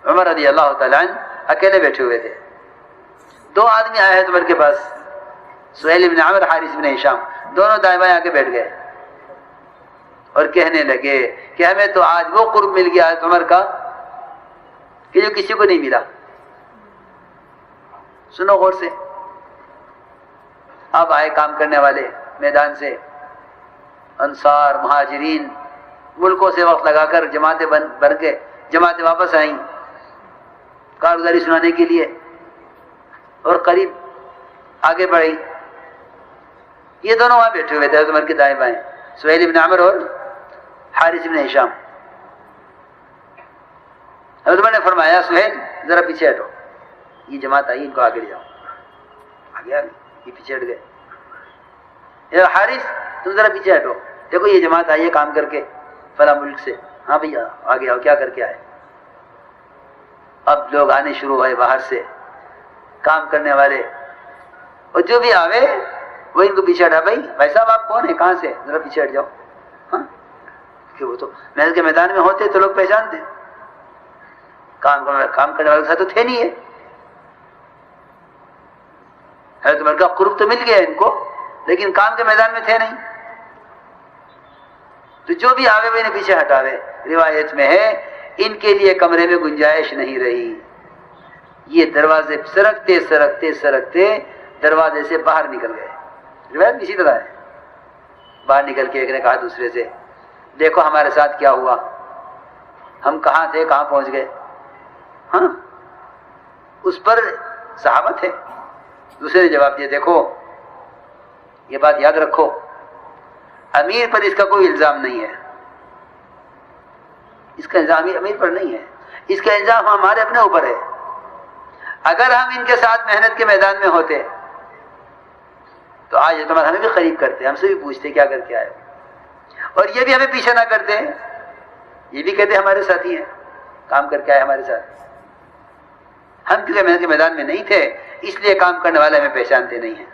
عمر رضی اللہ تعالیٰ عنہ اکیلے بیٹھے ہوئے تھے. 2 آدمی آئے ہیں عمر کے پاس, سہیل بن عمرو, حارث بن ہشام, دونوں دائیں بائیں آ کے بیٹھ گئے اور کہنے لگے کہ ہمیں تو آج وہ قرب مل گیا حضرت عمر کا کہ جو کسی کو نہیں ملا. سنو غور سے. اب آئے کام کرنے والے میدان سے, انصار, مہاجرین, ملکوں سے وقت لگا کر جماعتیں بن کے جماعتیں واپس آئیں کارگزاری سنانے کے لیے, اور قریب آگے بڑھی. یہ دونوں وہاں بیٹھے ہوئے تھے حضرت عمر کے دائیں بائیں, سہیل بن عمرو اور حارث بن ہشام. حضرت عمر نے فرمایا سہیل ذرا پیچھے ہٹو, یہ جماعت آئی, ان کو آگے لے جاؤ. آگے یہ پیچھے ہٹ گئے. حارث تم ذرا پیچھے ہٹو, دیکھو یہ جماعت آئی ہے کام کر کے فلاں ملک سے. ہاں بھیا آگے آؤ, کیا کر کے آئے؟ اب لوگ آنے شروع ہوئے باہر سے, کام کرنے والے, اور جو بھی آوے وہ ان کو پیچھے ہٹا. بھائی صاحب آپ کون ہیں, کہاں سے, ذرا پیچھے ہٹ جاؤ. ہاں کہ وہ تو محل کے میدان میں ہوتے تو لوگ پہچانتے, کام کرنے والے کے ساتھ تو تھے نہیں ہے. حضرت عمر کا قرب تو مل گیا ان کو, لیکن کام کے میدان میں تھے نہیں. تو جو بھی آوے وہ انہیں پیچھے ہٹاوے. روایت میں ہے ان کے لیے کمرے میں گنجائش نہیں رہی. یہ دروازے سرکتے سرکتے سرکتے دروازے سے باہر نکل گئے. روایت اسی طرح ہے. باہر نکل کے ایک نے کہا دوسرے سے, دیکھو ہمارے ساتھ کیا ہوا, ہم کہاں تھے کہاں پہنچ گئے. ہاں اس پر صحابہ تھے. دوسرے نے جواب دیا, دیکھو یہ بات یاد رکھو, امیر پر اس کا کوئی الزام نہیں ہے. اس کا الزام امیر پر نہیں ہے, اس کا الزام ہمارے اپنے اوپر ہے. اگر ہم ان کے ساتھ محنت کے میدان میں ہوتے تو آج تمہارا ہمیں بھی قریب کرتے, ہم سے بھی پوچھتے کیا کر کے آئے, اور یہ بھی ہمیں پیچھے نہ کرتے, یہ بھی کہتے ہمارے ساتھی ہیں, کام کر کے آئے ہمارے ساتھ. ہم کیونکہ محنت کے میدان میں نہیں تھے اس لیے کام کرنے والے ہمیں پہچانتے نہیں ہیں.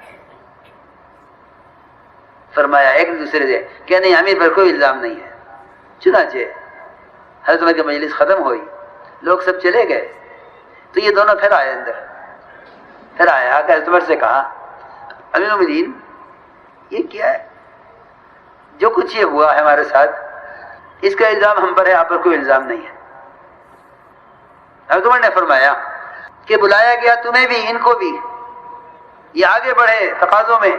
فرمایا ایک دوسرے سے کہ نہیں امیر پر کوئی الزام نہیں ہے. چنانچہ حضرت عمر کی مجلس ختم ہوئی, لوگ سب چلے گئے, تو یہ دونوں پھر آئے اندر. پھر آیا آ کر حضرت عمر سے کہا, امیر المومنین یہ کیا ہے, جو کچھ یہ ہوا ہے ہمارے ساتھ اس کا الزام ہم پر ہے, آپ پر کوئی الزام نہیں ہے. حضرت عمر نے فرمایا کہ بلایا گیا تمہیں بھی ان کو بھی, یہ آگے بڑھے تقاضوں میں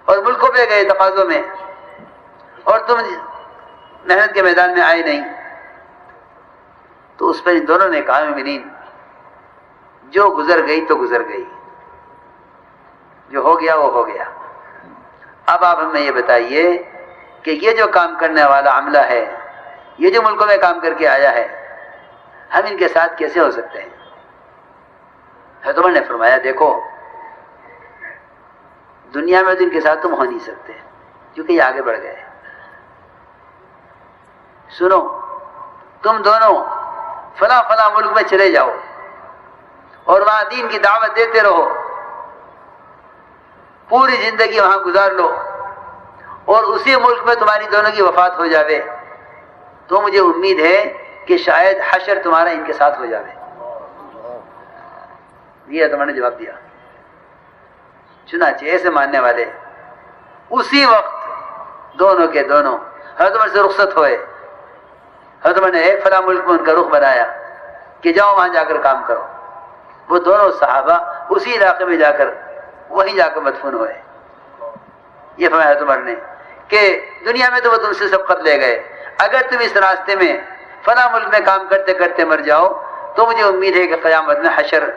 اور ملکوں پہ گئے تقاضوں میں, اور تم محنت کے میدان میں آئے نہیں. تو اس پر ان دونوں نے کہا مومنین جو گزر گئی تو گزر گئی, جو ہو گیا وہ ہو گیا. اب آپ ہمیں یہ بتائیے کہ یہ جو کام کرنے والا عملہ ہے, یہ جو ملکوں میں کام کر کے آیا ہے, ہم ان کے ساتھ کیسے ہو سکتے ہیں؟ حضرت عمر نے فرمایا دیکھو دنیا میں تو ان کے ساتھ تم ہو نہیں سکتے کیونکہ یہ آگے بڑھ گئے. سنو تم دونوں فلاں فلاں ملک میں چلے جاؤ اور وہاں دین کی دعوت دیتے رہو, پوری زندگی وہاں گزار لو, اور اسی ملک میں تمہاری دونوں کی وفات ہو جاوے تو مجھے امید ہے کہ شاید حشر تمہارا ان کے ساتھ ہو جاوے. یہ تمہارے نے جواب دیا. چنانچہ ایسے ماننے والے اسی وقت دونوں کے دونوں حضرت عمر سے رخصت ہوئے. حضرت عمر نے ایک فلاں ملک میں ان کا رخ بنایا کہ جاؤ وہاں جا کر کام کرو. وہ دونوں صحابہ اسی علاقے میں جا کر وہیں جا کر مدفون ہوئے. یہ فرمایا حضرت عمر نے کہ دنیا میں تو وہ تم سے سبقت لے گئے, اگر تم اس راستے میں فلاں ملک میں کام کرتے کرتے مر جاؤ تو مجھے امید ہے کہ قیامت میں حشر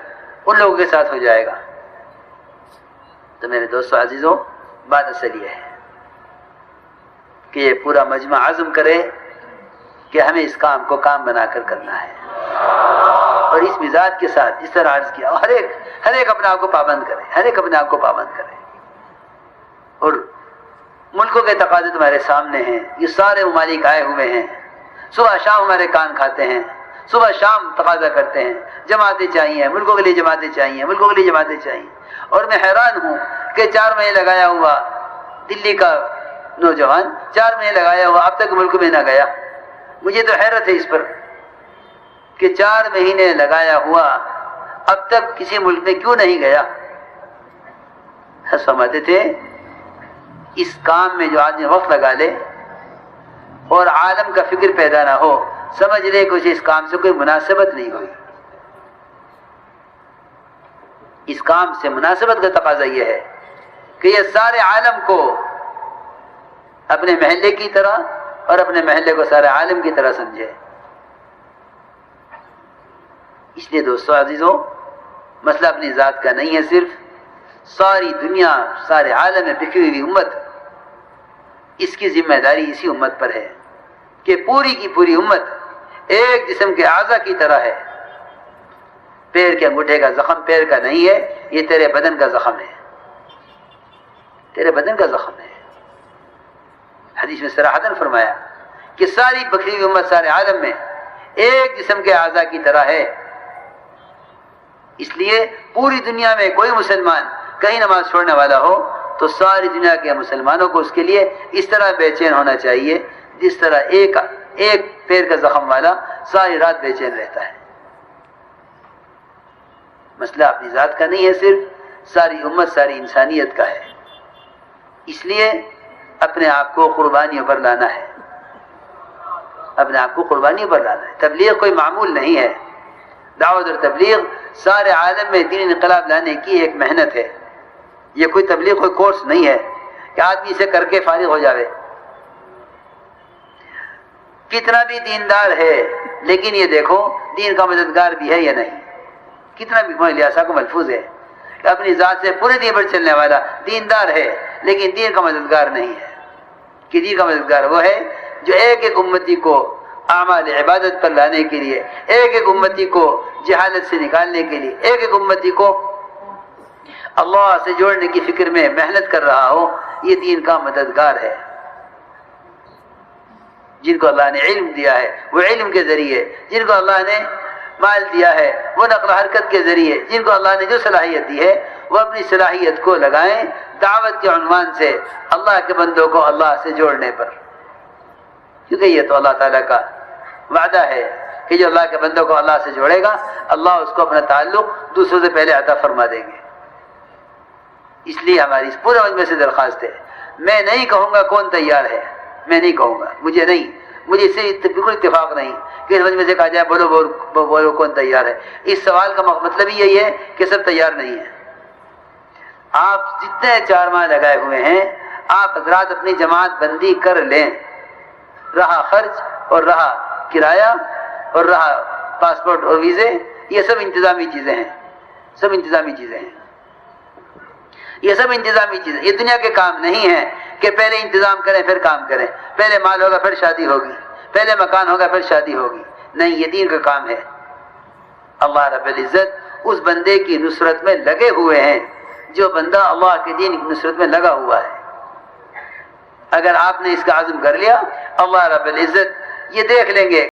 ان لوگوں کے ساتھ ہو جائے گا. تو میرے دوستو عزیزوں بات اصل یہ ہے کہ یہ پورا مجمع عزم کرے کہ ہمیں اس کام کو کام بنا کر کرنا ہے, اور اس مزاج کے ساتھ اس طرح عرض کیا, ہر ایک اپنے آپ کو پابند کرے, ہر ایک اپنے آپ کو پابند کرے. اور ملکوں کے تقاضے تمہارے سامنے ہیں, یہ سارے ممالک آئے ہوئے ہیں, صبح شام ہمارے کان کھاتے ہیں, صبح شام تقاضا کرتے ہیں, جماعتیں چاہیے, ملکوں کے لیے جماعتیں چاہیے, ملکوں کے لیے جماعتیں چاہیے. اور میں حیران ہوں کہ 4 مہینے لگایا ہوا دلی کا نوجوان 4 مہینے لگایا ہوا اب تک ملک میں نہ گیا. مجھے تو حیرت ہے اس پر کہ 4 مہینے لگایا ہوا اب تک کسی ملک میں کیوں نہیں گیا؟ سمجھتے تھے اس کام میں جو آدمی وقت لگا لے اور عالم کا فکر پیدا نہ ہو، سمجھ لے کہ اسے اس کام سے کوئی مناسبت نہیں ہوئی۔ اس کام سے مناسبت کا تقاضا یہ ہے کہ یہ سارے عالم کو اپنے محلے کی طرح اور اپنے محلے کو سارے عالم کی طرح سمجھے۔ اس لیے دوستو عزیزو، مسئلہ اپنی ذات کا نہیں ہے، صرف ساری دنیا، سارے عالم میں بکھری ہوئی امت، اس کی ذمہ داری اسی امت پر ہے کہ پوری کی پوری امت ایک جسم کے اعضاء کی طرح ہے۔ پیر کے انگوٹھے کا زخم پیر کا نہیں ہے، یہ تیرے بدن کا زخم ہے، تیرے بدن کا زخم ہے۔ حدیث میں صراحتاً فرمایا کہ ساری بکھری ہوئی امت سارے عالم میں ایک جسم کے اعضاء کی طرح ہے۔ اس لیے پوری دنیا میں کوئی مسلمان کہیں نماز چھوڑنے والا ہو تو ساری دنیا کے مسلمانوں کو اس کے لیے اس طرح بے چین ہونا چاہیے جس طرح ایک پیر کا زخم والا ساری رات بے چین رہتا ہے۔ مسئلہ اپنی ذات کا نہیں ہے، صرف ساری امت، ساری انسانیت کا ہے۔ اس لیے اپنے آپ کو قربانیوں پر لانا ہے، اپنے آپ کو قربانیوں پر لانا ہے۔ تبلیغ کوئی معمول نہیں ہے، دعوت اور تبلیغ سارے عالم میں دین انقلاب لانے کی ایک محنت ہے۔ یہ کوئی تبلیغ کوئی کورس نہیں ہے کہ آدمی اسے کر کے فارغ ہو جاوے۔ کتنا بھی دیندار ہے لیکن یہ دیکھو دین کا مددگار بھی ہے یا نہیں۔ کتنا بھی الیاسا کو ملفوظ ہے کہ اپنی ذات سے پورے دین پر چلنے والا دیندار ہے لیکن دین کا مددگار نہیں ہے۔ کہ دین کا مددگار وہ ہے جو ایک ایک امتی کو اعمال عبادت پر لانے کے لیے، ایک ایک امتی کو جہالت سے نکالنے کے لیے، ایک ایک امتی کو اللہ سے جوڑنے کی فکر میں محنت کر رہا ہو، یہ دین کا مددگار ہے۔ جن کو اللہ نے علم دیا ہے وہ علم کے ذریعے، جن کو اللہ نے مال دیا ہے وہ نقل و حرکت کے ذریعے، جن کو اللہ نے جو صلاحیت دی ہے وہ اپنی صلاحیت کو لگائیں دعوت کے عنوان سے اللہ کے بندوں کو اللہ سے جوڑنے پر، کیونکہ یہ تو اللہ تعالیٰ کا وعدہ ہے کہ جو اللہ کے بندوں کو اللہ سے جوڑے گا اللہ اس کو اپنا تعلق دوسروں سے پہلے عطا فرما دیں گے۔ اس لیے ہماری اس پورے مجمع سے درخواست ہے، میں نہیں کہوں گا کون تیار ہے، میں نہیں کہوں گا، مجھے اس سے بالکل اتفاق نہیں کہ اس مجمع سے کہا جائے بولو کون تیار ہے۔ اس سوال کا مطلب ہی یہی ہے کہ سب تیار نہیں ہیں۔ آپ جتنے 4 ماہ لگائے ہوئے ہیں آپ حضرات اپنی جماعت بندی کر لیں، رہا خرچ اور رہا کرایہ اور رہا پاسپورٹ اور ویزے، یہ سب انتظامی چیزیں ہیں، سب انتظامی چیزیں ہیں، یہ سب انتظامی چیزیں، یہ دنیا کے کام نہیں ہیں کہ پہلے انتظام کریں پھر کام کریں، پہلے مال ہوگا پھر شادی ہوگی، پہلے مکان ہوگا پھر شادی ہوگی، نہیں، یہ دین کا کام ہے۔ اللہ رب العزت اس بندے کی نصرت میں لگے ہوئے ہیں جو بندہ اللہ کے دین کی نصرت میں لگا ہوا ہے۔ اگر آپ نے اس کا عزم کر لیا اللہ رب العزت یہ دیکھ لیں گے